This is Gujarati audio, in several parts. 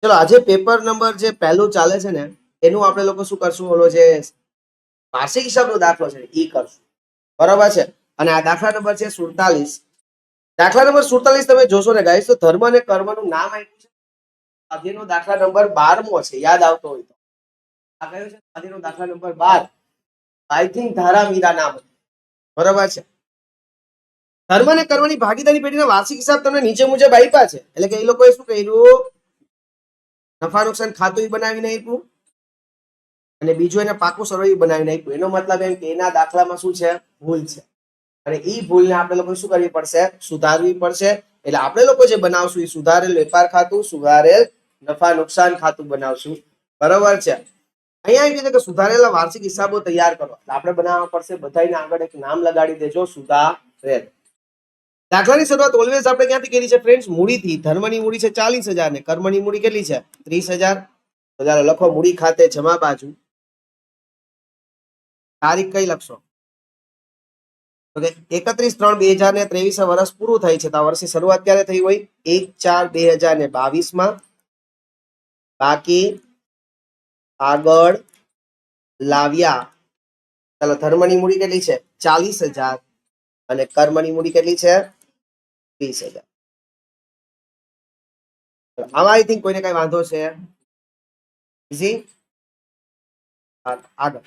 ચલો આજે પેપર નંબર જે પહેલું ચાલે છે ને એનું આપણે લોકો શું કરશું, ઓલો જે વાર્ષિક હિસાબનો દાખલો છે એ કરશું, બરાબર છે. અને આ દાખલા નંબર છે 47. દાખલા નંબર 47 તમે જોશો ને ગાઈસ, તો ધર્મ અને કર્મનું નામ આપ્યું છે. સ્વાધ્યાયનો દાખલા નંબર 12મો છે, યાદ આવતો હોય તો. આ કયો છે? સ્વાધ્યાયનો દાખલા નંબર 12. આઈ થિંક ધારાવીરા નામ, બરાબર છે. ધર્મ અને કર્મની ભાગીદારી પેઢીના વાર્ષિક હિસાબ તમને નીચે મુજબ આપ્યા છે. એટલે કે એ લોકોએ શું કર્યું, નફા નુકસાન ખાતું બનાવીને આપ્યું અને બીજું એને પાકું સરવૈયું બનાવીને આપ્યું. એનો મતલબ એમ કે એના દાખલામાં શું છે, ભૂલ છે. અને એ ભૂલને આપણે લોકો શું કરવી પડશે, સુધારવી પડશે. એટલે આપણે લોકો જે બનાવશું એ સુધારેલ વેપાર ખાતું, સુધારેલ નફા નુકસાન ખાતું બનાવશું, બરોબર છે. અહીંયા એમ કે સુધારેલા વાર્ષિક હિસાબો તૈયાર કરો. એટલે આપણે બનાવવા પડશે, બધાને આગળ એક નામ લગાડી દેજો, સુધારેલ. દાખલાની શરૂઆત ઓલવેઝ આપણે ક્યાંથી કરી છે ફ્રેન્ડ્સ? મૂડીથી. ધર્મની મૂડી છે 40,000 ને કર્મની મૂડી કેટલી છે? 30,000. તો ચાલો લખો, મૂડી ખાતે જમા બાજુ. તારીખ કઈ લખશો? ઓકે, 31/3/2023 વર્ષ પૂરું થાય છે. તો આ વર્ષની શરૂઆત ક્યારે થઈ હોય? 1/4/2022 બાકી આગળ લાવ્યા. ચાલો, ધર્મની મૂડી કેટલી છે? 40,000 અને કર્મની મૂડી કેટલી છે? 30,000. આમાં આઈ થિંક કોઈને કઈ વાંધો છે? ઈઝી. આગળ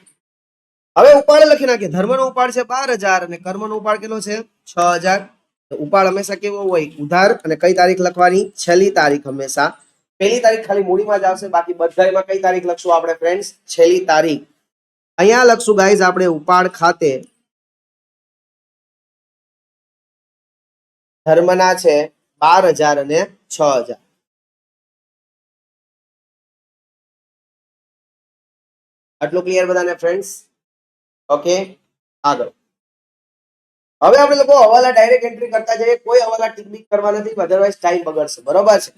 હવે ઉપાડ લખી નાખીએ. ધર્મનો ઉપાડ છે 12,000 અને કર્મનો ઉપાડ કેટલો છે? 6,000. ઉપાડ હંમેશા કેવો હોય? ઉધાર. અને કઈ તારીખ લખવાની? છેલ્લી તારીખ હંમેશા. પહેલી તારીખ ખાલી મૂડીમાં જ આવશે, બાકી બધામાં કઈ તારીખ લખશું આપણે ફ્રેન્ડ્સ? છેલ્લી તારીખ. અહીંયા લખશું ગાઈઝ આપણે ઉપાડ ખાતે ધર્મના છે 12,000 અને 6,000. આટલું ક્લિયર બધાને ફ્રેન્ડ્સ? ઓકે, આગળ. હવે આપણે લોકો હવાલા ડાયરેક્ટ એન્ટ્રી કરતા જઈએ. કોઈ હવાલા ટિક કરવા નથી, અધરવાઇઝ ટાઈમ બગડશે, બરોબર છે.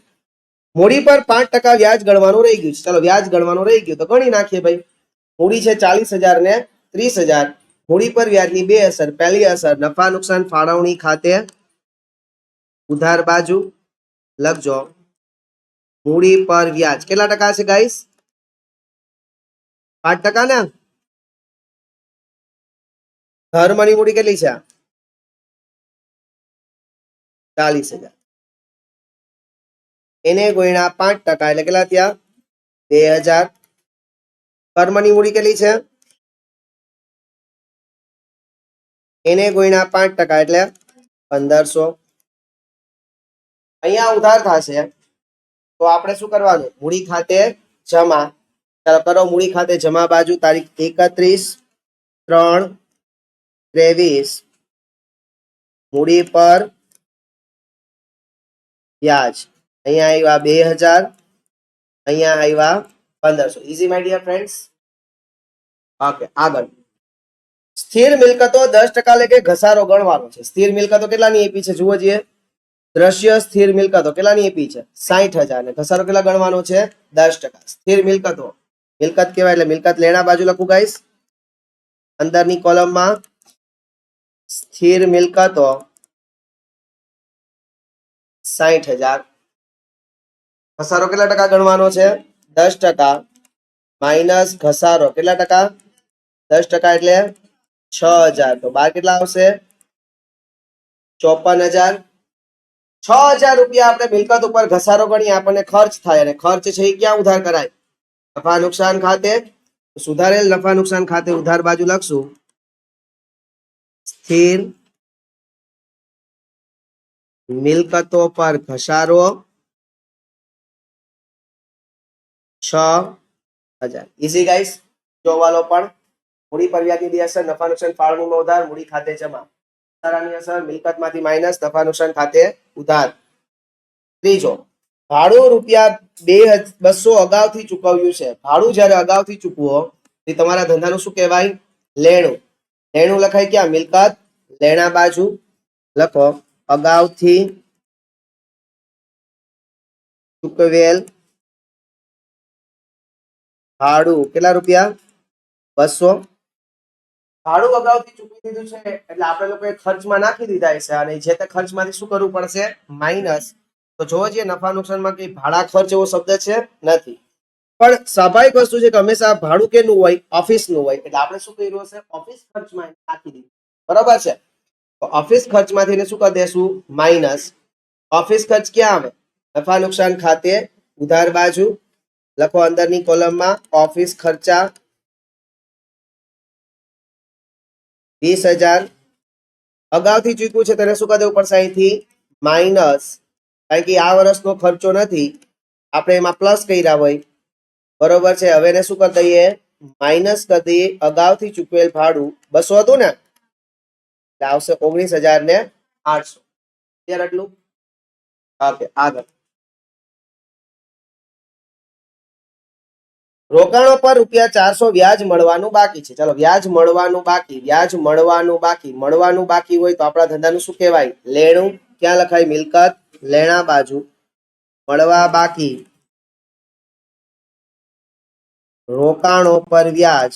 મૂડી પર 5% વ્યાજ ગણવાનું રહી ગયું છે. ચાલો, વ્યાજ ગણવાનું રહી ગયું તો ગણી નાખીએ ભાઈ. મૂડી છે 40,000 ને 30,000. મૂડી પર વ્યાજની બે અસર. પહેલી અસર, નફા નુકસાન ફાળવણી ખાતે ઉધાર બાજુ લખજો. મૂડી પર વ્યાજ કેટલા ટકા છે ગાઈસ? 5% ને. ધર્મની મૂડી કેટલી છે? 40,000. એને ગુણ્યા 5% એટલે કેટલા થયા? 2,000. કર્મની મૂડી કેટલી છે? એને ગુણ્યા 5% એટલે 1,500. અહીંયા ઉધાર થશે તો આપણે શું કરવાનું? મૂડી ખાતે જમા. ચાલો કરો, મૂડી ખાતે જમા બાજુ. તારીખ 31/3/23 મૂડી પર વ્યાજ. અહીંયા આવ્યા 2,000, અહીંયા આવ્યા 1,500. Easy my dear friends. Okay, આગળ. સ્થિર મિલકતો 10% લેકે ઘસારો ગણવાનો છે. સ્થિર મિલકતો કેટલાની આપી છે જુઓ જોઈએ. દ્રશ્ય સ્થિર મિલકતો કેટલાની આપી છે? 60,000 ને ઘસારો કેટલા ગણવાનો છે? 10%. સ્થિર મિલકતો મિલકત કહેવાય એટલે મિલકત લેણા બાજુ લખું ગાઈસ. અંદરની કોલમમાં સ્થિર મિલકતો 60,000. ઘસારો કેટલા ટકા ગણવાનો છે? 10%. માઇનસ ઘસારો કેટલા ટકા? 10% એટલે 6,000. તો બાર કેટલા આવશે? 54,000. 6,000 રૂપિયા આપણે મિલકત ઉપર ઘસારો ગણીએ, આપણને ખર્ચ થાય. અને ખર્ચ છે એ ક્યાં ઉધાર કરાય? નફા નુકસાન ખાતે. સુધારેલ નફા નુકસાન ખાતે ઉધાર બાજુ લખશું સ્થિર મિલકતો પર ઘસારો 6,000. Easy guys. જોવાલો પણ મૂડી પર વ્યાજની બે અસર, નફા નુકસાન ફાળવણીમાં ઉધાર, મૂડી ખાતે જમા. વધારાની અસર મિલકતમાંથી માઇનસ, નફા નુકસાન ખાતે ઉધાર. ત્રીજો, ભાડું રૂપિયા 200 અગાઉથી ચૂકવ્યું છે. ભાડું જ્યારે અગાઉથી ચૂકવો એ તમારા ધંધાનું શું કહેવાય? લેણું. લેણું લખાય ક્યાં? મિલકત લેણા બાજુ લખો. અગાઉથી ચૂકવેલ ભાડું કેટલા રૂપિયા? 200. ભાડું અગાઉથી ચૂકવી દીધું છે એટલે આપણે લોકોએ ખર્ચમાં નાખી દીધા છે અને જે તે ખર્ચમાંથી શું કરવું પડશે? માઇનસ. તો તો જોવા જઈએ નફા નુકસાનમાં કઈ ભાડા ખર્ચ એવો શબ્દ છે નથી, પણ સ્વાભાવિક વસ્તુ છે કે હંમેશા ભાડું કેનું હોય? ઓફિસનું હોય, એટલે આપણે શું કર્યું હશે? ઓફિસ ખર્ચમાં નાખી દીધું, બરાબર છે? તો ઓફિસ ખર્ચમાંથી એને શું કરી દેશું? માઇનસ. ઓફિસ ખર્ચ ક્યાં આવે? નફા નુકસાન ખાતે ઉધાર બાજુ. લખો અંદરની કોલમમાં ઓફિસ ખર્ચા 20,000. અગાઉથી ચૂક્યું છે તેને શું કરી દેવું પડશે? અહીંથી માઇનસ, કારણ કે આ વર્ષનો ખર્ચો નથી, આપણે એમાં પ્લસ કર્યા હોય, બરોબર છે? હવે એને શું કરી દઈએ? માઇનસ કરી દઈએ. અગાઉથી ચૂકવેલ ભાડું 200 હતું ને, એટલે આવશે 19,800. ક્લિયર આટલું? ઓકે, આગળ. રોકાણો પર ₹400 વ્યાજ મળવાનું બાકી છે. ચલો, વ્યાજ મળવાનું બાકી, વ્યાજ મળવાનું બાકી, મળવાનું બાકી હોય તો આપણા ધંધાનું શું કહેવાય? લેણું. ક્યાં લખાય? મિલકત, લેણા બાજુ. મળવા બાકી, રોકાણો પર વ્યાજ.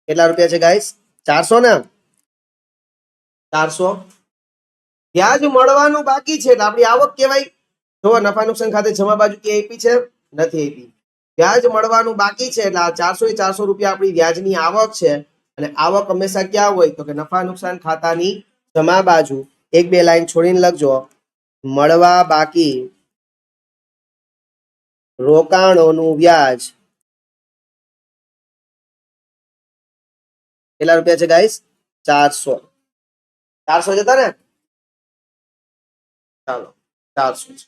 કેટલા રૂપિયા છે ગાઈસ? 400 ને? 400. વ્યાજ મળવાનું બાકી છે એટલે આપણી આવક કહેવાય. જો નફા નુકસાન ખાતે જમા બાજુ ક્યાં આપી છે? નથી આપી. વ્યાજ મળવાનું બાકી છે એટલે આ 400 રૂપિયા આપણી વ્યાજની આવક છે. અને આવક હંમેશા ક્યાં હોય? તો કે નફા નુકસાન ખાતાની જમા બાજુ. એક બે લાઈન છોડીને લખજો. મળવા બાકી રોકાણોનું વ્યાજ કેટલા રૂપિયા છે ગાઈસ? 400. 400 જતા ને? ચાલો, 400 છે.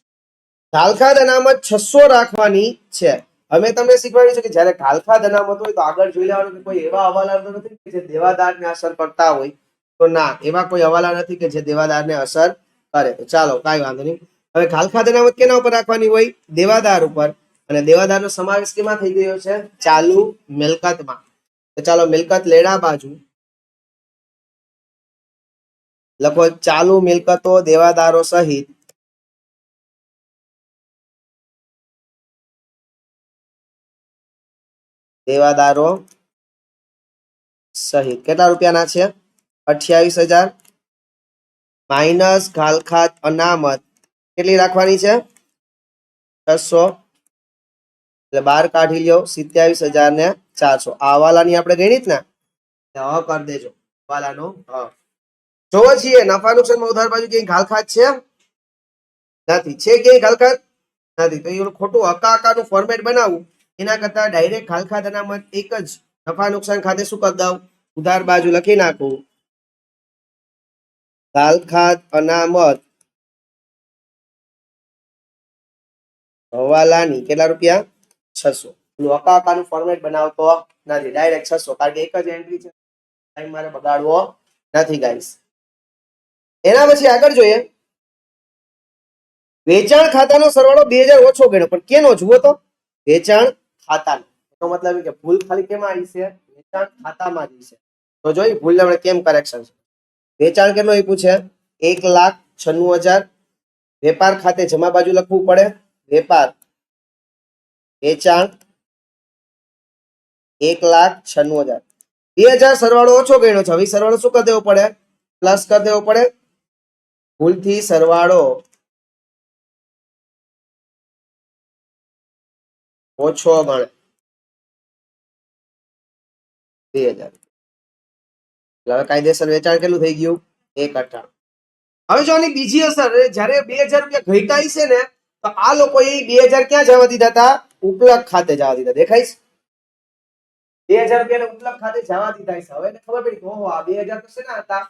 ઘાલખાદ અનામત 600 રાખવાની છે. અમે તમને શીખવાડ્યું છે કે જ્યારે ઘાલખાદ અનામત હોય તો આગળ જોઈ લેવાનું કે કોઈ એવા હવાલા તો નથી કે જે દેવાદારને અસર કરતા હોય. તો ના, એવા કોઈ હવાલા નથી કે જે દેવાદારને અસર કરે. તો ચાલો, કાંઈ વાંધો નહીં. હવે ઘાલખાદ અનામત કેના ઉપર રાખવાની હોય? દેવાદાર ઉપર. અને દેવાદારનો સમાવેશ કેમાં થઈ ગયો છે? ચાલુ મિલકતમાં. તો ચાલો, મિલકત લેણા બાજુ લખો ચાલુ મિલકતો દેવાદારો સહિત દેવાદારો સહિત કેટલા રૂપિયાના છે? 28,000. માઇનસ ઘાલખાદ અનામત કેટલી રાખવાની છે? 600. એટલે 12 કાઢી લ્યો. 27,400. આ હવાલાની આપણે ગણિત ને, હ કરી દેજો. હવાલાનો જોવો છીએ નફા નુકસાનમાં ઉધાર બાજુ ક્યાંય ઘાલખાદ છે? નથી. છે ક્યાંય ઘાલખાદ? નથી. તો એ ખોટું હકાનું ફોર્મેટ બનાવવું એના કરતા ડાયરેક્ટ ઘાલખાદ અનામત એક જ નફા નુકસાન ખાતે શું કરી દઉં? ઉધાર બાજુ લખી નાખું. ઘાલખાદ અનામત હવાલાની કેટલા રૂપિયા? 600. હકાનું ફોર્મેટ બનાવતો નથી, ડાયરેક્ટ 600, કારણ કે એક જ એન્ટ્રી છે, ટાઈમ મારે બગાડવો નથી ગાઈસ. એના પછી આગળ જોઈએ. વેચાણ ખાતાનો સરવાળો 2000 ઓછો ગણ્યો, પણ કેનો? જુઓ તો, વેચાણ ખાતાનો. એનો મતલબ કે ભૂલ ખાલી કેમાં આવી છે? વેચાણ ખાતામાં જ છે. તો જોઈ ભૂલ આપણે કેમ કરેક્શન છે. વેચાણ કેટલું આપ્યું છે? 1,96,000. વેપાર ખાતે જમા બાજુ લખવું પડે. વેપાર વેચાણ 1,96,000. 2000 સરવાળો ઓછો ગણ્યો છે. હવે સરવાળો શું કરી દેવો પડે? પ્લસ કરી દેવો પડે. ભૂલથી સરવાળો ઓછો ગણે 2000. હવે કાયદેસર વેચાણ કેટલું થઈ ગયું? 1,98. હવે જો આની બીજી અસર, જ્યારે 2000 રૂપિયા ઘટાઈ છે ને, તો આ લોકોએ 2000 ક્યાં જવા દીધા હતા? ઉપલક ખાતે જવા દીધા. દેખાઈશ 2000 રૂપિયા ઉપલક ખાતે જવા દીધા છે. હવે ખબર પડી ઓહો આ 2000 તો શેના હતા?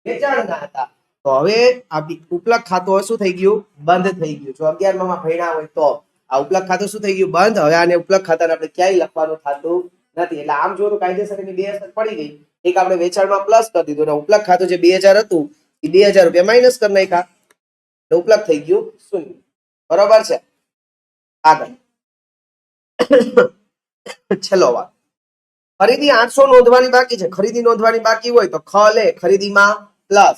વેચાણના હતા. તો હવે આ ઉપલક ખાતું શું થઈ ગયું? બંધ થઈ ગયું. જો 11 માં ભણ્યા હોય તો આ ઉપલક ખાતું શું થઈ ગયું? બંધ. હવે આને ઉપલક ખાતાને આપણે ક્યાંય લખવાનું થતું નથી. એટલે આમ જો કાયદેસર એની 2 અસર પડી ગઈ. એક આપણે વેચાણમાં પ્લસ કરી દીધું અને ઉપલક ખાતું જે 2000 હતું એ 2000 રૂપિયા માઇનસ કરી નાખ્યા. ઉપલક થઈ ગયું શૂન્ય. બરોબર છે? આગળ છેલ્લો વાત. ખરીદી 800 નોંધવાની બાકી છે. ખરીદી નોંધવાની બાકી હોય તો ખ લે ખરીદીમાં પ્લસ.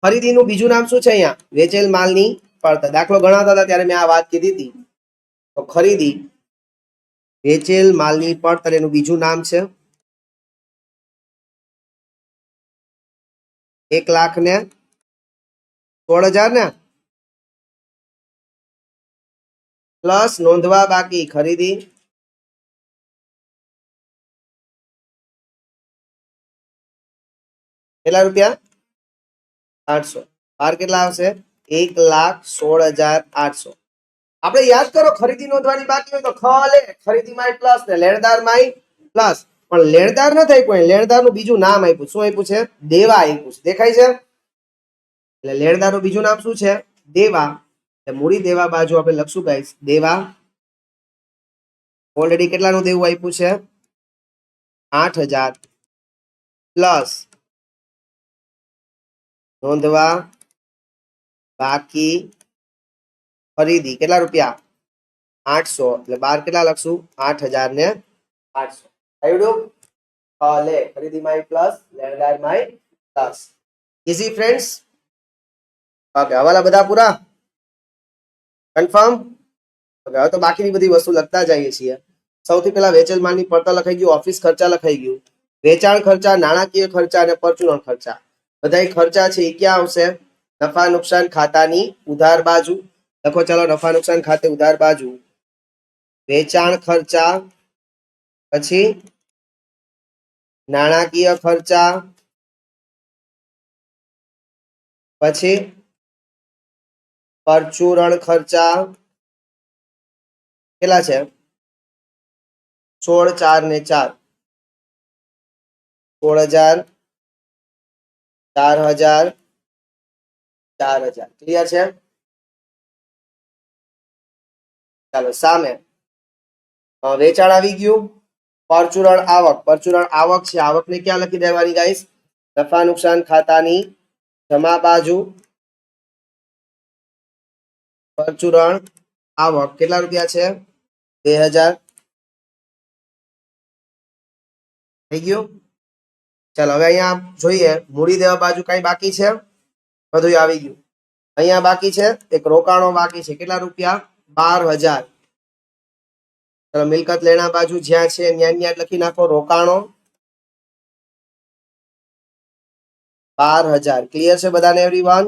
ખરીદીનું બીજું નામ શું છે? અહીંયા વેચેલ માલની પડતર. દાખલો ગણાવતા હતા ત્યારે મેં આ વાત કીધી હતી. તો ખરીદી વેચેલ માલની પડતર એનું બીજું નામ છે 1,00,000 16,000 ને પ્લસ નોંધવા બાકી ખરીદી કેટલા રૂપિયા 800 બાર કેટલા આવશે 1,16,800 આપણે યાદ કરો ખરીદી નોંધવાની બાકી હોય તો ખ લે ખરીદી માય પ્લસ ને લેણદાર માય પ્લસ પણ લેણદાર ન થઈ કોઈ લેણદારનું બીજું નામ આપ્યું શું આપ્યું છે દેવા આપ્યું છે દેખાય છે એટલે લેણદારનું બીજું નામ શું છે દેવા એટલે મૂડી દેવા બાજુ આપણે લખશું ગાઈસ દેવા ઓલરેડી કેટલાનું દેવું આપ્યું છે 8,000 પ્લસ નોંધવા બાકી ખરીદી કેટલા રૂપિયા 800 એટલે બાર કેટલા લખશું 8,000 ને 800 આવડ્યું લે ખરીદી માય પ્લસ લેણદાર my plus easy friends okay હવાલા બધા પૂરા કન્ફર્મ ઓકે હવે તો બાકીની બધી વસ્તુ લખતા જઈએ છીએ સૌથી પહેલા વેચેલ માલની પડતર લખાઈ ગયું ઓફિસ ખર્ચા લખાઈ ગયું વેચાણ ખર્ચા નાણાકીય ખર્ચા અને પરચુરણ ખર્ચા બધા ખર્ચા છે એ ક્યાં આવશે નફા નુકસાન ખાતાની ઉધાર બાજુ લખો ચાલો નફા નુકસાન ખાતે ઉધાર બાજુ વેચાણ ખર્ચા પછી નાણાકીય ખર્ચા પછી પરચુરણ ખર્ચા કેટલા છે 16 4 ને 4 16,000 4,000 4,000 ક્લિયર છે ચાલો સામે વેચાણ આવી ગયું પરચુરણ આવક છે આવકને ક્યાં લખી દેવાની ગાઈસ નફા નુકસાન ખાતાની જમા બાજુ પરચુરણ આવક કેટલા રૂપિયા છે 2,000 થઈ ગયું ચાલો હવે અહીંયા જોઈએ મૂડી દેવા બાજુ કઈ બાકી છે બધું આવી ગયું અહીંયા બાકી છે એક રોકાણો બાકી છે કેટલા રૂપિયા 12,000 ચાલો મિલકત લેણા બાજુ જ્યાં છે ત્યાં લખી નાખો રોકાણો 12,000 ક્લિયર છે બધાને એવરીવન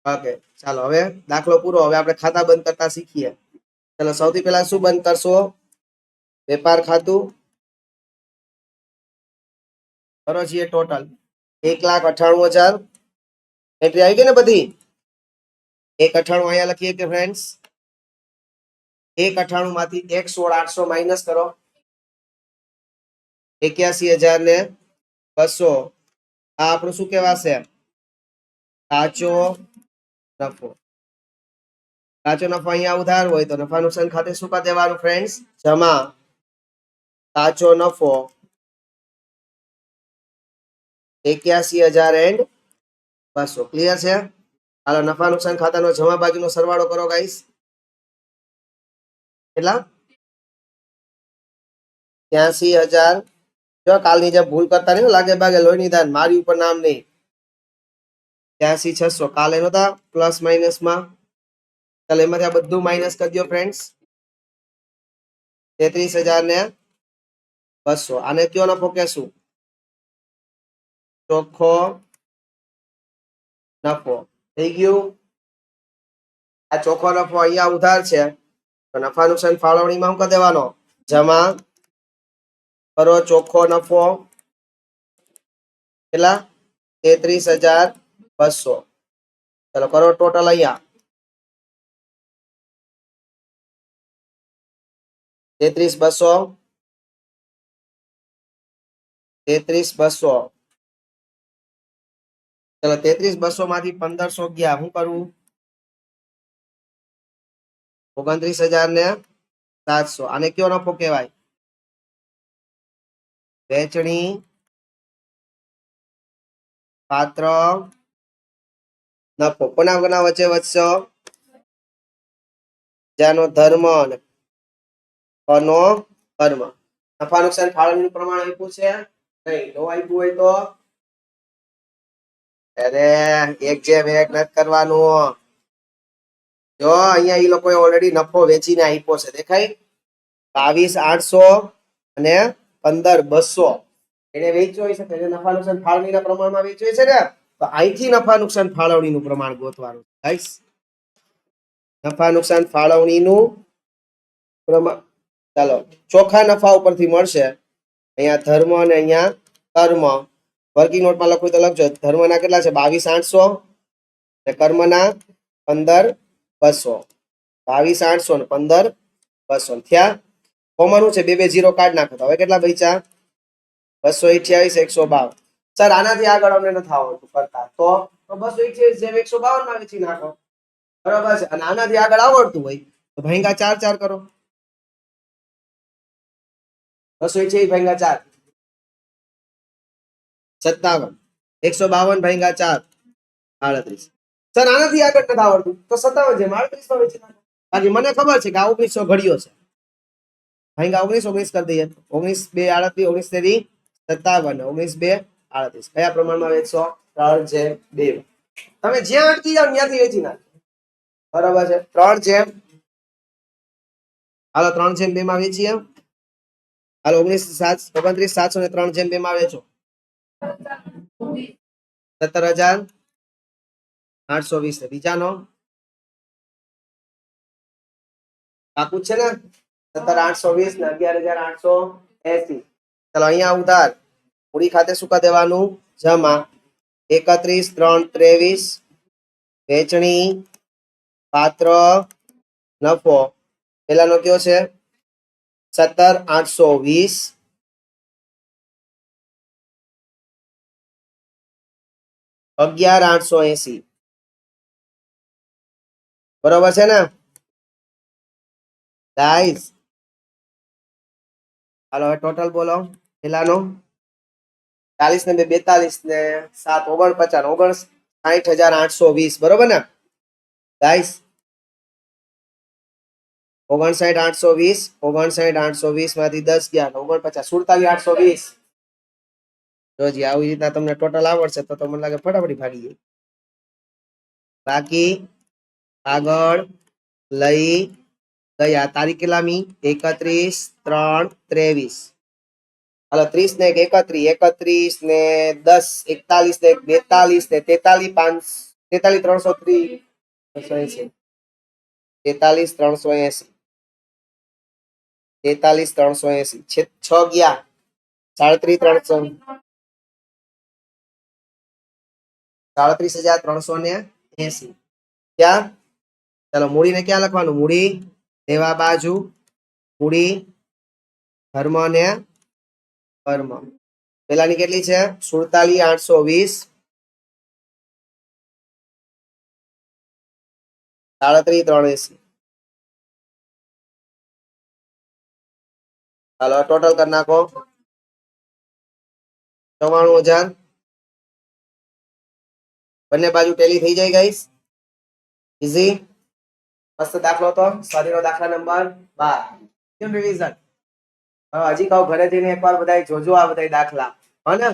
ઓકે ચાલો હવે દાખલો પૂરો હવે આપણે ખાતા બંધ કરતા શીખીએ ચાલો સૌથી પહેલા શું બંધ કરશો વેપાર ખાતું કરો છીએ ટોટલ 1,98,000 એન્ટ્રી આવી ગઈ ને બધી 1,98 અહીંયા લખીએ કે ફ્રેન્ડ્સ 1,98 માંથી 1,16,800 માઇનસ કરો 81,000 ને 200 આ આપણું શું કહેવાશે કાચો નફો અહીંયા ઉધાર હોય તો નફા નુકસાન ખાતે શું કરી દેવાનું ફ્રેન્ડ્સ જમા કાચો નફો 81,200 ક્લિયર છે હાલો નફા નુકસાન ખાતાનો જમા બાજુનો સરવાળો કરો ગાઈસ કેટલા 83,000 જો કાલની જે ભૂલ કરતા નહીં લાગે ભાગે લોહી નિદાન મારી ઉપર નામ નહીં 83,600 કાલે નહોતા પ્લસ માઇનસ માં ચાલો એમાંથી આ બધું માઇનસ કરી દો ફ્રેન્ડ્સ 33,000 ને 200 આને કયો નફો કહેશું ચોખ્ખો નફો થઈ ગયું આ ચોખ્ખો નફો અહીંયા ઉધાર છે તો નફા નુકસાન ફાળવણીમાં શું કરી દેવાનો જમા કરો ચોખ્ખો નફો કેટલા 33,200 ચાલો કરો ટોટલ અહીંયા 33,200 ચલો 33,200 માંથી 1,500 ગયા શું કરવું 29,000 ને 700 આને કયો નફો કહેવાય વેચણી પાત્ર નફો કોના કોના વચ્ચે વધશો જેનો ધર્મ અને કોનો કર્મ નફા નુકસાન ફાળવણીનું પ્રમાણ આપ્યું છે નહીં નો આપ્યું હોય તો અરે એક જેમ એક નથી કરવાનું જો અહીંયા ઈ લોકોએ ઓલરેડી નફો વેચીને આપ્યો છે દેખાય 22,800 અને 15,200 એને વેચ્યો હોય છે નફા નુકસાન ફાળવણીના પ્રમાણમાં વેચ્યો છે ને તો અહીંથી નફા નુકસાન ફાળવણીનું પ્રમાણ ગોતવાનું ગાઈસ. નફા નુકસાન ફાળવણીનું પ્રમાણ, ચાલો ચોખ્ખા નફા ઉપરથી મળશે. અહીંયા ધર્મ અને અહીંયા કર્મ. વર્કિંગ નોટમાં લખવું તો લખજો. ધર્મના કેટલા છે? 22,800 અને કર્મના 15,200. 22,800 ને 15,200 થયા. કોમન છે 2 2 0 કાઢ નાખો. હવે કેટલા બચ્યા? 228, 152. સર આનાથી આગળ અમને નથી આવડતું કરતા, તો 228 જેમ 152 માં વેચી નાખો. બરાબર છે. અને આનાથી આગળ આવડતું હોય તો ભાંગા 4 4 કરો. 228 ભાંગા 4 57. 152 ભાંગા 4 38. સર આનાથી આગળ નથી આવડતું તો 57 જેમ 38 માં વેચી નાખો. બાકી મને ખબર છે કે આ 1900 ઘડિયો છે. ભાંગા 19 19 કરી દઈએ. 19 2 38, 19 તેરી 57, 19 2 38. કયા પ્રમાણમાં વેચશો? 3:2. તમે જ્યાં અટકી જાવ ત્યાંથી વેચી નાખો. બરાબર છે. 3 હાલો 3:2 માં વેચીએ. હાલો 29,720 ને 3:2 માં વેચો. 17,820. બીજાનો પાકું છે ને? 17,820 ને 11,880. ચાલો અહીંયા ઉધાર મૂડી ખાતે શું કરી દેવાનું? જમા. 31,3,23. વેચણી પાત્ર નફો. પેલાનો કયો છે? 17,820. 11,880. બરોબર છે ને ગાઈસ? હાલો હવે ટોટલ બોલો. પેલાનો 40 ને 2 42 ને 7 49 59,820. બરોબર ને ગાઈસ? 59,820. 59,820 માંથી 10 ગયા 49. 47,820. જોજી આવી રીતના તમને ટોટલ આવડશે તો મને લાગે ફટાફટ ભાગી જાય. બાકી આગળ લઈ ગયા. તારીખ કેટલામી? 31/3/23. હાલો 30 ને 1 31, 31 ને 10 41 ને 1 42 ને 43 5 43,380. 43,380. 6 ગયા 37,300. 37,380. ક્યાં? ચાલો મૂડીને ક્યાં લખવાનું? મૂડી દેવા બાજુ, મૂડી ધર્મ ને કર્મ. પેલાની કેટલી છે? 47,820. 37,380. હાલો ટોટલ કરી નાખો. 94,000. બંને બાજુ ટેલી થઈ જાય ગાઈસ. ઈઝી મસ્ત દાખલો તો. સ્વાધીનો દાખલા નંબર 12. કેમ રિવિઝન? હજી કહું ઘરે જઈને એકવાર બધા જોજો આ બધા દાખલા, હને?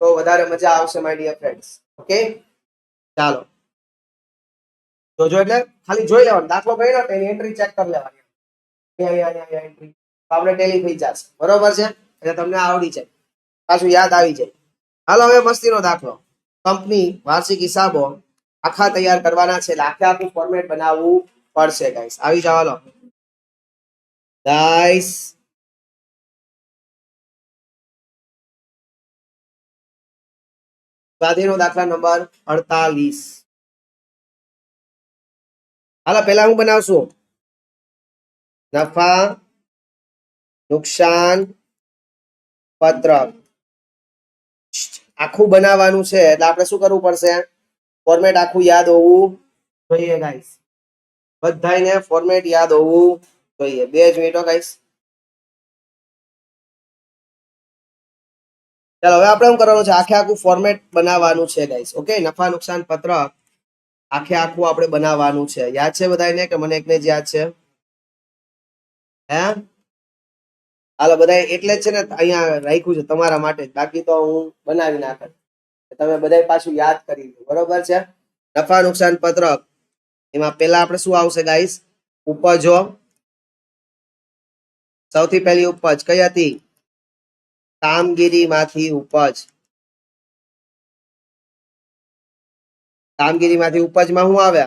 તો વધારે મજા આવશે માય ડિયર ફ્રેન્ડ્સ. ઓકે ચાલો જોજો, એટલે ખાલી જોઈ લેવાનું. દાખલો કર્યો તો એની એન્ટ્રી ચેક કરી લેવાની. અહીંયા એન્ટ્રી તો આપણે ટેલી થઈ જશે. બરોબર છે? એટલે તમને આવડી જાય, પાછું યાદ આવી જાય. હાલો હવે મસ્તીનો દાખલો. કંપની વાર્ષિક હિસાબો આખા તૈયાર કરવાના છે, એટલે આખે આખું ફોર્મેટ બનાવવું પડશે ગાઈસ. આવી જાવ હાલો ગાઈસ. સ્વાધીનો દાખલા નંબર 48. હાલો પહેલા હું બનાવશું નફા નુકસાન પત્રક. આખું બનાવવાનું છે એટલે આપણે શું કરવું પડશે? ફોર્મેટ આખું યાદ હોવું જોઈએ ગાઈસ. બધાને ફોર્મેટ યાદ હોવું જોઈએ. 2 જ મિનિટો ગાઈસ. ચાલો હવે આપણે શું કરવાનું છે? આખે આખું ફોર્મેટ બનાવવાનું છે ગાઈસ. ઓકે નફા નુકસાન પત્રક આખે આખું આપણે બનાવવાનું છે. યાદ છે બધાને કે મને એકને જ યાદ છે? હે હાલો બધા એટલે જ છે ને અહીંયા રાખ્યું છે તમારા માટે. બાકી તો હું બનાવી નાખે, તમે બધા પાછું યાદ કરી લો. બરોબર છે? નફા નુકસાન પત્રક એમાં પેલા આપણે શું આવશે ગાઈસ? ઉપજો. સૌથી પહેલી ઉપજ કઈ હતી? કામગીરીમાંથી ઉપજ. કામગીરીમાંથી ઉપજમાં શું આવે?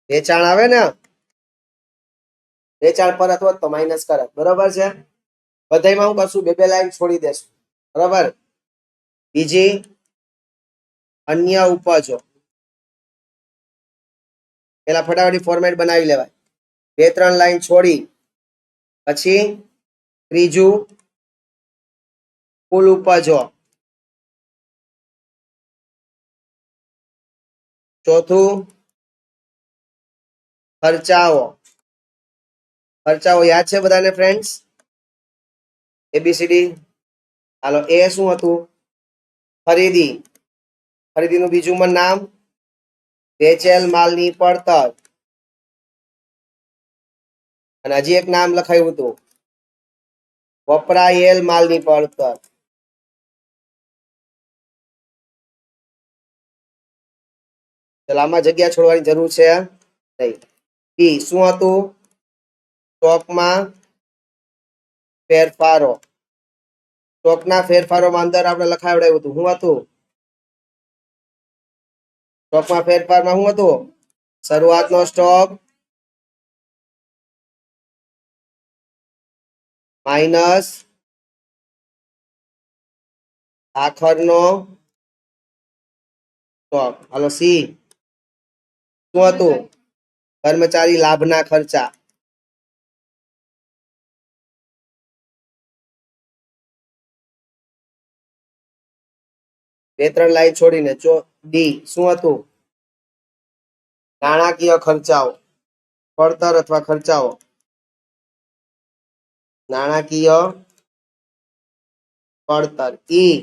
વેચાણ આવે ને, વેચાણ પર અથવા તો માઇનસ કરે, બરોબર છે. બધામાં હું કરશું, બે લાઈન છોડી દેશું, બરોબર. બીજી અન્ય ઉપજો, પેલા ફટાફટ ફોર્મેટ બનાવી લેવાય, 2-3 લાઈન છોડી પછી ત્રીજું કુલ ઉપજો, ચોથું ખર્ચાઓ. ખર્ચાઓ યાદ છે બધાને ફ્રેન્ડ્સ? એબીસીડી. હાલો, એ શું હતું? ખરીદી. ખરીદીનું બીજું નામ વેચેલ માલની પડતર. અને હજી એક નામ લખાયું હતું, વપરાયેલ માલની પડતર. ચાલો, આમાં જગ્યા છોડવાની જરૂર છે નહીં. બી શું હતું? સ્ટોકમાં ફેરફારો. સ્ટોકના ફેરફારોમાં અંદર આપણે લખાવડાવ્યું હતું, શું હતું? સ્ટોકમાં ફેરફારમાં શું હતું? શરૂઆતનો સ્ટોક માઇનસ આખરનો સ્ટોક. હાલો, સી શું હતું? કર્મચારી લાભના ખર્ચા. બે ત્રણ લાઈન છોડીને ડી શું હતું? નાણાકીય ખર્ચાઓ, પડતર અથવા ખર્ચાઓ. નાણાકીય પડતર. ઈ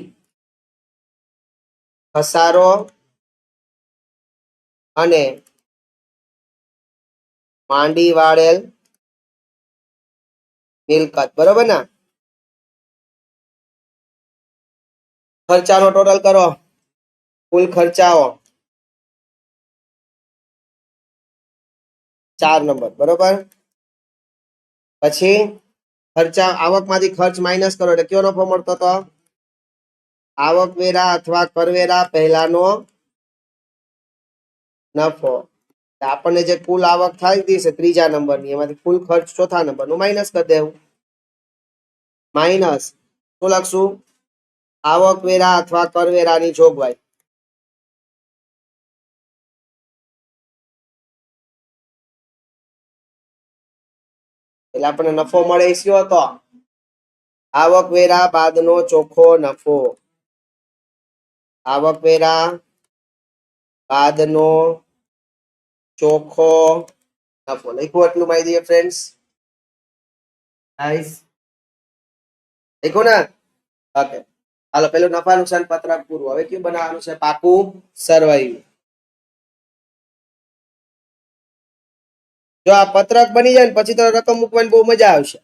ઘસારો અને માંડી વાળેલ મિલકત, બરોબર ને? ખર્ચાનો ટોટલ કરો, કુલ ખર્ચાઓ 4 નંબર, બરોબર. પછી ખર્ચા, આવકમાંથી ખર્ચ માઇનસ કરો એટલે કયો નફો મળતો હતો? આવકવેરા અથવા કરવેરા પહેલાનો નફો. આપણને જે કુલ આવક થાય છે ત્રીજા નંબરની, એમાંથી કુલ ખર્ચ ચોથા નંબરનું માઇનસ કરી દેવું. માઇનસ શું લખશું? આવકવેરા અથવા કરવેરાની જોગવાઈ. એટલે આપણને નફો મળે શું હતો? આવકવેરા બાદનો ચોખ્ખો નફો. આવકવેરા બાદનો ચોખ્ખો નફો. લખ્યું એટલું માહિતી દીએ ફ્રેન્ડ્સ? નાઈસ. લખ્યું ને? ઓકે. હાલો, પેલું નફા નુકસાન પત્રક પૂરું. હવે કયું બનાવવાનું છે? પાકું સરવૈયું. જો આ પત્રક બની જાય ને પછી તો રકમ મૂકવાની બહુ મજા આવશે.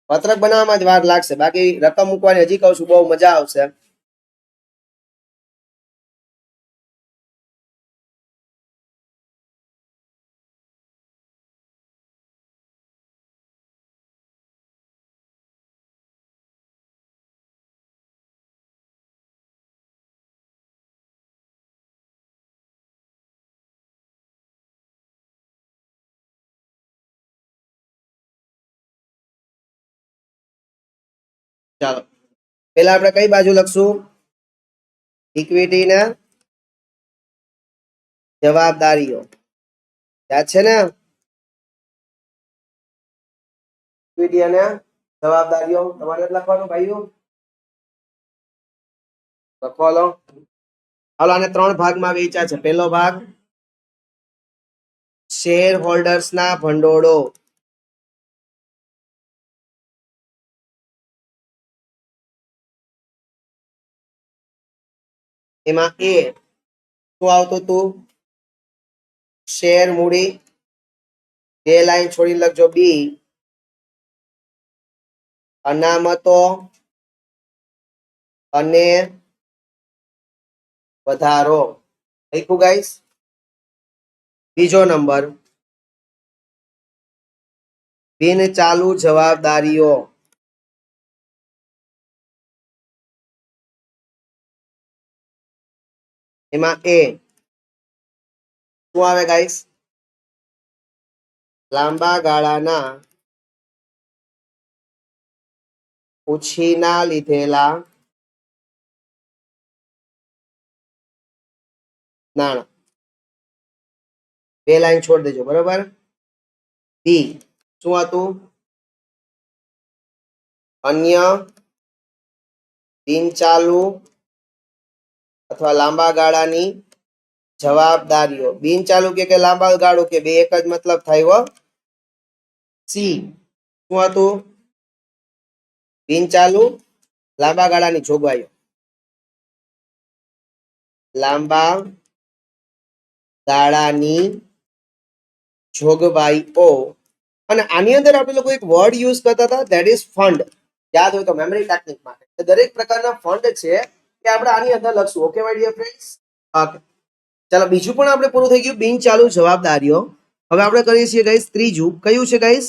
પત્રક બનાવવામાં જ વાર લાગશે, બાકી રકમ મૂકવાની હજી કહું છું બહુ મજા આવશે. ચાલો, પેલા આપણે કઈ બાજુ લખશું? ઇક્વિટી ને જવાબદારીઓ. યાદ છે ને? ઇક્વિટી અને જવાબદારીઓ તમારે લખવાનું ભાઈઓ. લખો. હાલો, આને 3 ભાગમાં વહેંચ્યા છે. પહેલો ભાગ શેર હોલ્ડર્સના ભંડોળો. એમાં એ શું આવતું હતું? શેર મૂડી. 2 લાઈન છોડી લખજો. બી અનામતો અને વધારો. લખ્યું ગાઈસ? બીજો નંબર બિન ચાલુ જવાબદારીઓ. એમાં એ શું આવે ગાઈસ? લાંબા ગાળાના ઉછીના લીધેલા નાણાં. બે લાઈન છોડ દેજો, બરોબર. બી શું હતું? અન્ય બિનચાલુ અથવા લાંબા ગાળાની જવાબદારીઓ. બિનચાલુ કે લાંબા ગાળો કે બે એક જ મતલબ થાય હો. સી શું હતું? બિનચાલુ લાંબા ગાળાની જોગવાઈઓ. લાંબા ગાળાની જોગવાઈઓ. અને આની અંદર આપણે લોકો એક વર્ડ યુઝ કરતા હતા, ધેટ ઇઝ ફંડ. યાદ હોય તો મેમરી ટેકનિક માટે દરેક પ્રકારના ફંડ છે કે આપણે આની અંદર લખશું. Okay my dear friends? Okay, ચાલો બીજું પણ આપણે પૂરું થઈ ગયું, બિનચાલુ જવાબદારીઓ. હવે આપણે કરીએ છીએ ગાઈસ ત્રીજું. કયું છે ગાઈસ?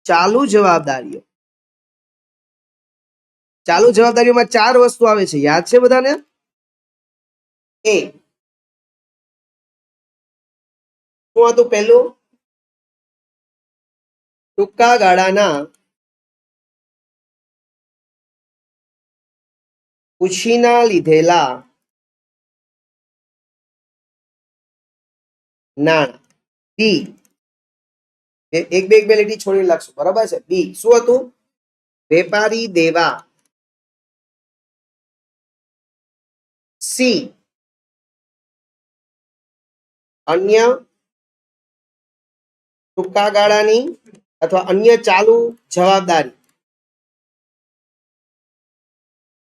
ચાલુ જવાબદારીઓ. ચાલુ જવાબદારીઓમાં 4 વસ્તુ આવે છે, યાદ છે બધાને? એ શું હતું? પહેલું, ટૂંકા ગાળાના ઉછીના લીધેલા નાણાં. બી એક બે લીટી છોડી લખશું, બરાબર છે. બી શું હતું? વેપારી દેવા. સી અન્ય ટૂંકા ગાળાની અથવા અન્ય ચાલુ જવાબદારી.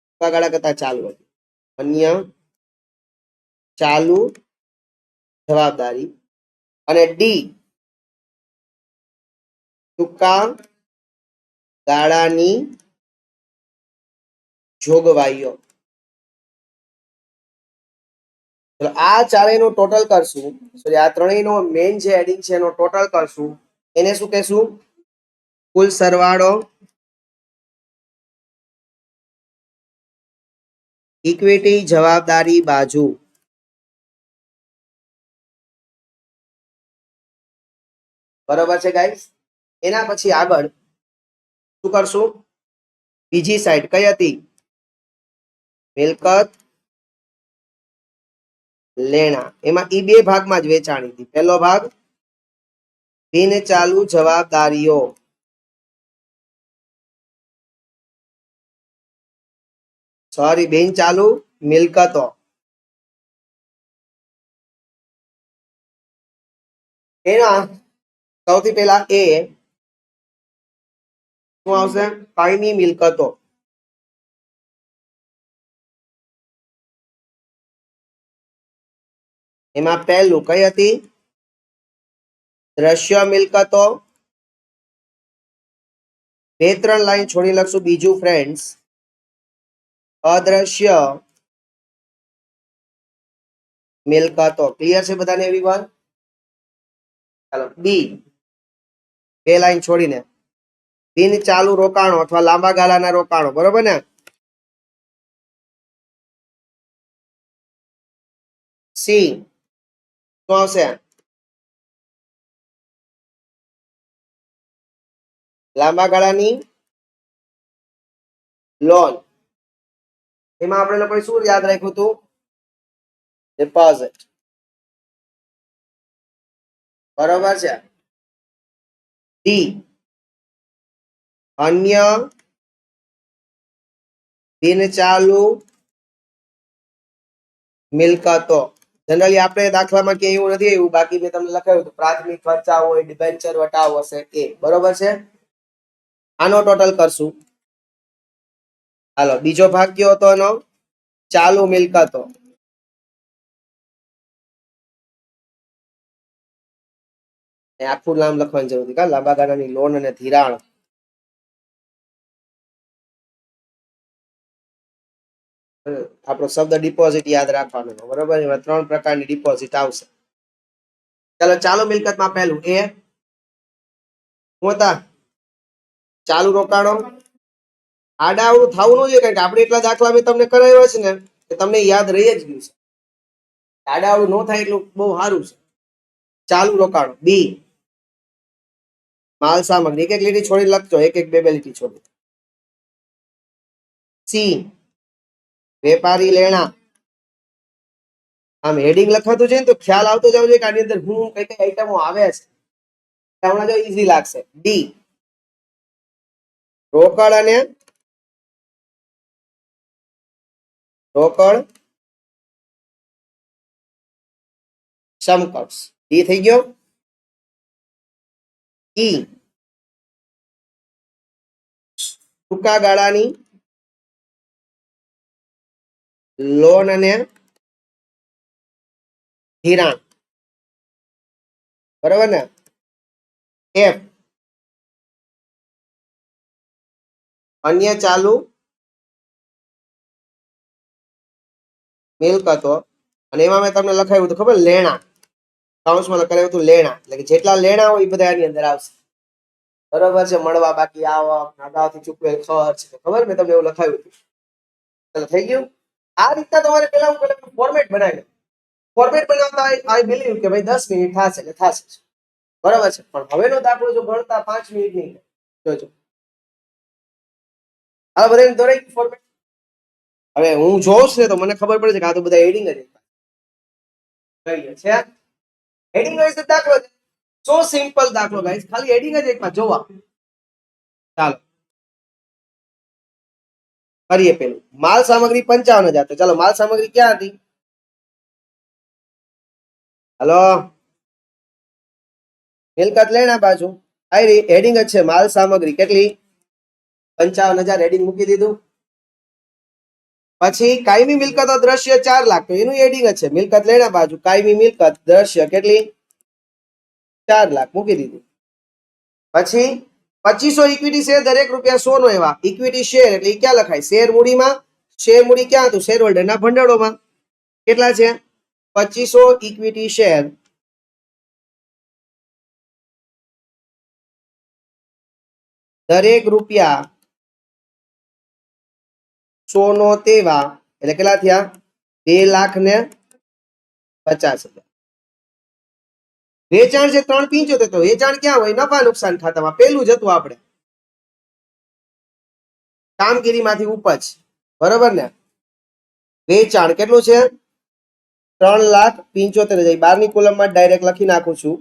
ટૂંકા ગાળા કરતા ચાલુ હતી. અન્ય ચાલુ જવાબદારી. અને ડી ટૂંકા ગાળાની જોગવાઈઓ. આ ચારેયનો ટોટલ કરશું, સોરી આ ત્રણેયનો મેઇન જે હેડિંગ છે એનો ટોટલ કરશું. એને શું કહેશું? કુલ સરવાળો, ઇક્વિટી જવાબદારી બાજુ. બરોબર છે ગાઈસ? એના પછી આગળ શું કરશું? બીજી સાઈડ કઈ હતી? મિલકત લેણા. એમાં ઈ બે ભાગમાં જ વેચાણી હતી. પહેલો ભાગ બિન ચાલુ જવાબદારીઓ. સોરી, બિન ચાલુ મિલકતો. એના સૌથી પહેલા એ શું આવશે? કાયમી મિલકતો. એમાં પહેલું કઈ હતી? દ્રશ્ય મિલકતો. બે ત્રણ લાઈન છોડી લખશું. બીજું ફ્રેન્ડ્સ, અદ્રશ્ય મિલકતો. ક્લિયર છે બધાને એવરીવન? ચાલો બી બે લાઈન છોડીને બિન ચાલુ રોકાણો અથવા લાંબા ગાળાના રોકાણો. બરોબર ને? સી શું આવશે? લાંબા ગાળાની લોન. એમાં આપણે લોકોએ શું યાદ રાખ્યું હતું? ડિપોઝિટ. બરોબર છે. ડી અન્ય બિન ચાલુ મિલકતો. જનરલી આપણે દાખલામાં કે એવું નથી એવું, બાકી મેં તમને લખાયું હતું પ્રાથમિક ખર્ચા હોય, ડિબેન્ચર વટાવ હશે એ. બરોબર છે? આનો ટોટલ કરશું. હાલો બીજો ભાગ કયો હતો એનો? ચાલુ મિલકતો. આખું નામ લખવાની જરૂર હતી. લાંબા ગાળાની લોન અને ધિરાણ. આપણો શબ્દ ડિપોઝિટ યાદ રાખવાનો. બરોબર? એમાં 3 પ્રકારની ડિપોઝિટ આવશે. ચાલો ચાલુ મિલકતમાં પહેલું એ શું હતા? ચાલુ રોકાણો આડાઅવળું થવું ન જોઈએ, કારણ કે આપણે એટલા દાખલા મેં તમને કરાવ્યા છે ને કે તમને યાદ રહી જ ગયું છે. આડાઅવળું ન થાય એટલું બહુ સારું છે. ચાલુ રોકાણો બી. માલ સામગ્રી એક એક લીટી છોડી લખજો, એક એક બે બે લીટી છોડી. સી વેપારી લેણા. આમ હેડિંગ લખવાતું છે ને તો ખ્યાલ આવતો જવો જોઈએ કે આની અંદર હું કઈ કઈ આઈટમો આવે છે, હમણાં જો ઈઝી લાગશે. ડી રોકડ અને રોકડ સમકક્ષ. ડી થઈ ગયો. ઈ ટૂંકા ગાળાની લોન અને ધિરાણ. બરાબર ને. એફ અન્ય ચાલુ મિલકતો, અને એમાં મેં તમને લખાવ્યું હતું ખબર, લેણા. કાઉન્સમાં લખાવ્યું હતું લેણા, એટલે કે જેટલા લેણા હોય એ બધા આની અંદર આવશે. બરોબર છે. મળવા બાકી આવક, અગાઉથી ચૂકવેલ ખર્ચ, ખબર મેં તમને એવું લખાવ્યું હતું. ચાલો થઈ ગયું. આ રીતના તમારે પેલા હું ફોર્મેટ બનાવી ફોર્મેટ બનાવતા આઈ બિલીવ કે ભાઈ 10 મિનિટ થશે એટલે થશે. બરાબર છે. પણ હવેનો દાખલો જો ગણતા 5 મિનિટ નહીં જોજો. આ બધાને દોરાઈ ફોર્મેટ. હવે હું જોઉં ને તો મને ખબર પડે છે કે આ તો બધા હેડિંગ જ છે. હેડિંગ વાઇઝ દાખલો છે. સો સિમ્પલ દાખલો ગાઈસ, ખાલી હેડિંગ જ એકમાં જોવા. ચાલો કરીએ. પેલું માલ સામગ્રી 55,000. તો ચાલો માલ સામગ્રી ક્યાં હતી? હલો, મિલકત લેણા બાજુ આઈ હેડિંગ જ છે. માલ સામગ્રી કેટલી? 55,000 હેડિંગ મૂકી દીધું. પછી કાયમી મિલકત દ્રશ્ય 4 લાખ, તો એનું હેડિંગ જ છે. મિલકત લેણા બાજુ કાયમી મિલકત દ્રશ્ય કેટલી? 4 લાખ મૂકી દીધું. પછી 2500 ઇક્વિટી શેર, દરેક રૂપિયા 100 નો એવા ઇક્વિટી શેર એટલે ક્યાં લખાય? શેર મૂડીમાં. શેર મૂડી ક્યાં હતું? શેર હોલ્ડરના ભંડોળમાં. કેટલા છે? 2500 ઇક્વિટી શેર દરેક રૂપિયા 100 નો તેવા એટલે કેટલા થયા? 2,50,000. વેચાણ છે 3,75. તો વેચાણ ક્યાં હોય? નફા નુકસાન ખાતામાં. પેલું જ હતું આપણે કામગીરીમાંથી ઉપજ. બરોબર ને. વેચાણ કેટલું છે? 3,75,000. 12ની કોલમમાં ડાયરેક્ટ લખી નાખું છું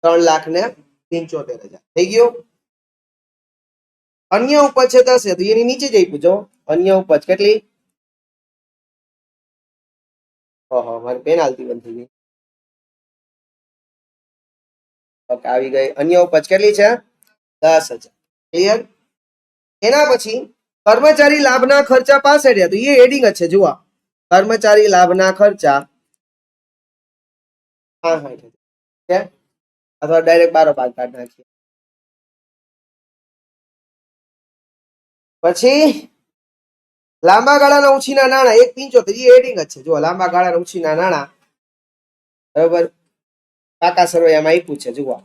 3,75,000. થઈ ગયું. અન્ય ઉપજ છે 10, તો એની નીચે જઈ પૂછો. અન્ય ઉપજ કેટલી? ઓહો, મારી પેનાલ્ટી બંધ થઈ ગઈ. ઓકે, આવી ગઈ. અન્ય ઉપજ કેટલી છે? 10,000. ક્લિયર. એના પછી કર્મચારી લાભના ખર્ચા 65,000. તો એ હેડિંગ જ છે. જુઓ, કર્મચારી લાભના ખર્ચા 65,000 છે, અથવા ડાયરેક્ટ 12 કાઢ નાખીએ. પછી લાંબા ગાળાના ઉછીના નાણાં 1,75. એ હેડિંગ જ છે. જુઓ, લાંબા ગાળાના ઉછીના નાણાં. બરોબર, કાકા સરવૈયામાં આપ્યું છે. જુઓ,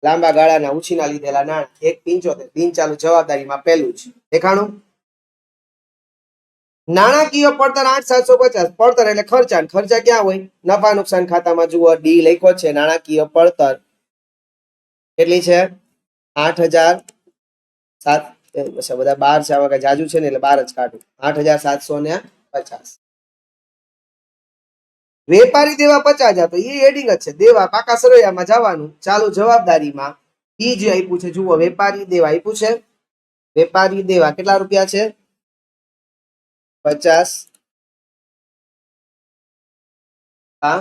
લાંબા ગાળાના ઉછીના લીધેલા નાણાં 1,75. બિન ચાલુ જવાબદારીમાં પહેલું છે. દેખાણું. નાણાકીય પડતર 8,750. પડતર એટલે ખર્ચા. ખર્ચા ક્યાં હોય? નફા નુકસાન ખાતામાં. જુઓ, ડી લખ્યો છે. નાણાકીય પડતર કેટલી છે? 8,007. બધા 12 છે, આમાં કઈ જાજુ છે ને એટલે 12 જ કાઢું. 8,750. વેપારી દેવા 50,000. તો એ હેડિંગ જ છે. દેવા પાકા સરવૈયામાં જવાનું. ચાલુ જવાબદારીમાં ઈ જે આપ્યું છે. જુઓ, વેપારી દેવા આપ્યું છે. વેપારી દેવા કેટલા રૂપિયા છે? 50. હા,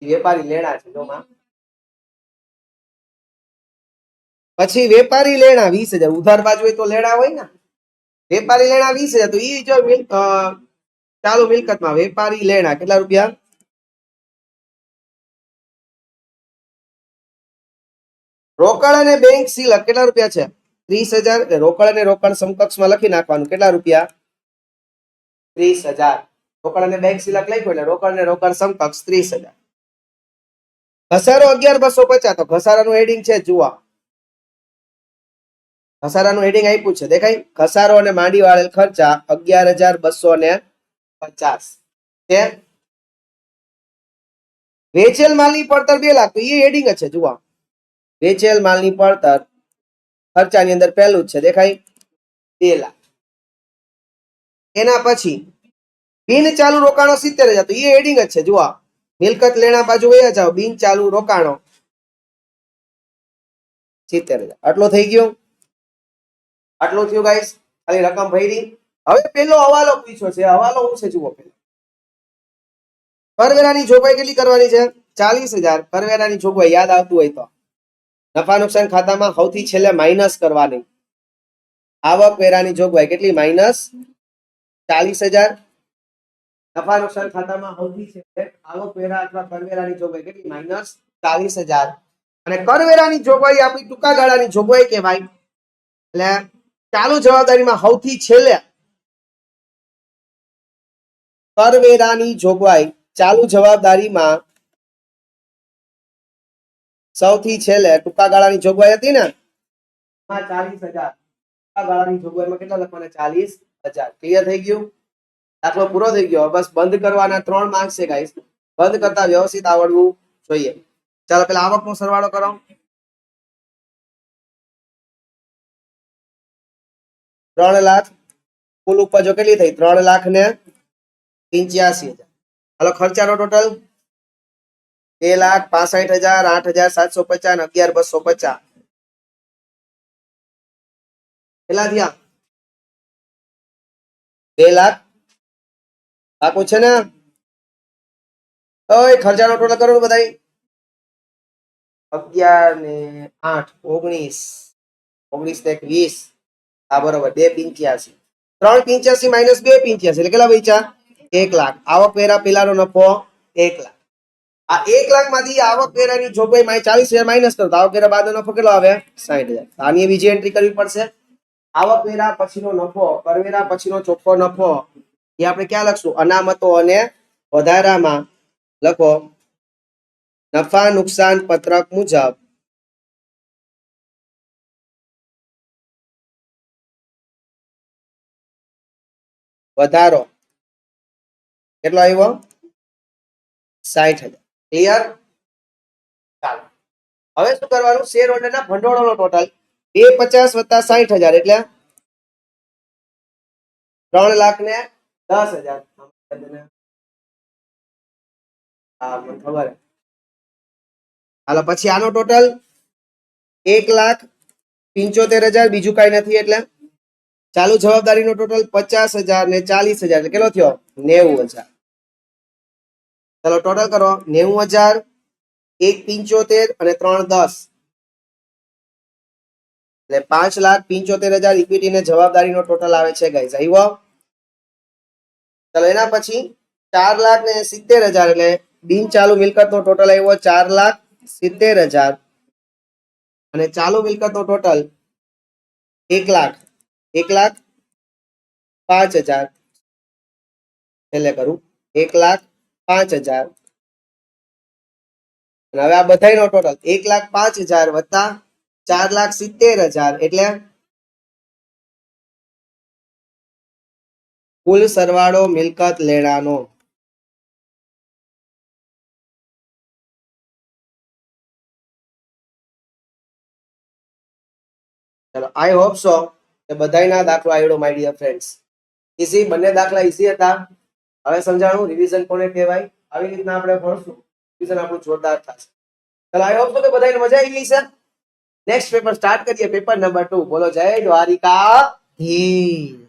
વેપારી લેણા છે. પછી વેપારી લેણા 20,000. ઉધાર બાજુ હોય તો લેણા હોય ને. વેપારી લેણા 20,000. તો ઈ જો ચાલુ મિલકતમાં વેપારી લેણા કેટલા રૂપિયા? રોકડ અને બેંક સિલક કેટલા રૂપિયા છે? 30,000. રોકડ અને રોકડ સમકક્ષમાં લખી નાખવાનું. કેટલા રૂપિયા? 30,000. રોકડ અને બેંક સિલક લખ્યું એટલે રોકડ અને રોકડ સમકક્ષ 30,000. ઘસારો 11,250. તો ઘસારાનું હેડિંગ છે જુઓ, ઘસારાનું હેડિંગ આપ્યું છે દેખાય, ઘસારો અને માંડી વાળેલ ખર્ચા 11,250 છે. વેચેલ માલની પડતર 2 લાખ, તો એ હેડિંગ જ છે જુઓ, વેચેલ માલની પડતર ખર્ચાની અંદર પહેલું જ છે દેખાય 2 લાખ. એના પછી બિન ચાલુ રોકાણો 70,000, તો એ હેડિંગ જ છે જુઓ, મિલકત લેણા બાજુ વયા જાવ, બિન ચાલુ રોકાણો 70,000. આટલું થઈ ગયું, આટલું થયું ગાઈસ, ખાલી રકમ ભરી. હવે પેલો હવાલો પૂછ્યો છે, હવાલો શું છે જુઓ, પેલો કરવેરાની જોગવાઈ કેટલી કરવાની છે? 40,000. કરવેરાની જોગવાઈ યાદ આવતું હોય તો નફા નુકસાન ખાતામાં સૌથી છેલ્લે માઇનસ કરવાની. આવક વેરાની જોગવાઈ કેટલી? -40,000. નફા નુકસાન ખાતામાં સૌથી છેલ્લે આવક વેરા અથવા કરવેરાની જોગવાઈ કેટલી? -40,000. અને કરવેરાની જોગવાઈ આપણી ટૂંકા ગાળાની જોગવાઈ કહેવાય. એટલે ચાલુ જવાબદારીમાં સૌથી છેલ્લે કરવેરાની જોગવાઈ ચાલુ જવાબદારીમાં સૌથી છેલ્લે ટૂંકા ગાળાની જોગવાઈ હતી ને, 40,000. ટૂંકા ગાળાની જોગવાઈમાં કેટલા લખવાના? 40,000. ક્લિયર થઈ ગયું? દાખલો પૂરો થઈ ગયો. બસ બંધ કરવાના 3 માર્ક્સ છે ગાઈસ. બંધ કરતા વ્યવસ્થિત આવડવું જોઈએ. ચાલો પેલા આવકનો સરવાળો કરો. 3 લાખ કુલ ઉપજો કેટલી થઈ? 3,85,000. હાલો ખર્ચાનો ટોટલ 2,65,000, 8,750 અને 11,250. કેટલા થયા? 2 લાખ. પાકું છે ને? ઓય ખર્ચાનો ટોટલ કરો ને બધાય. 11 ને 8 19, 19 ને 20. હા બરોબર, 2,85. 3,85 માઇનસ 2,85 એટલે કેટલા બચ્યા? 1 લાખ. આવક વેરા પેલાનો નફો 1 લાખ. આ 1 લાખ માંથી આવક વેરાની જોગવાઈ 40,000 માઇનસ કરો તો આવક વેરા બાદનો નફો કેટલો આવે? 60,000. આની બીજી એન્ટ્રી કરવી પડશે. આવક વેરા પછીનો નફો, કરવેરા પછીનો ચોખ્ખો નફો, એ આપણે ક્યાં લખશું? અનામતો અને વધારામાં લખો નફા નુકસાન પત્રક મુજબ વધારો કેટલો આવ્યો? 60,000. ક્લિયર? ચાલો હવે શું કરવાનું? શેર હોલ્ડરના ભંડોળનો ટોટલ 250 વત્તા 60,000 એટલે 3,10,000. હા મને ખબર. હાલો પછી આનો ટોટલ 1,75,000, બીજું કઈ નથી એટલે ચાલુ જવાબદારીનો ટોટલ 50,000 ને 40,000 એટલે કેટલો થયો? 90,000. ચાલો ટોટલ કરો. 90,000, 1,75 અને 3,10 એટલે 5,75,000 ઇક્વિટી ને જવાબદારીનો ટોટલ આવે છે ગાઈસ. આવ્યો? ચાલો એના પછી 4,70,000 એટલે બિન ચાલુ મિલકતનો ટોટલ આવ્યો 4,70,000 અને ચાલુ મિલકતનો ટોટલ 1,05,000. એટલે કરું 1,05,000 અને હવે આ બધાનો ટોટલ 1,05,000 વત્તા 4,70,000 એટલે કુલ સરવાળો મિલકત લેણાનો. ચલો આઈ હોપ સો કે બધાયના દાખલો આવડ્યો માય ડિયર ફ્રેન્ડ્સ. ઈઝી, બંને દાખલા ઈઝી હતા. હવે સમજાણું રિવિઝન કોને કહેવાય. આવી રીતના આપણે ભણશું, રિવિઝન આપણું જોરદાર થશે. ચલો આઈ હોપ સો કે બધાને મજા આવી ગઈ છે. નેક્સ્ટ પેપર સ્ટાર્ટ કરીએ, પેપર નંબર 2. બોલો જય દ્વારિકાધીશ.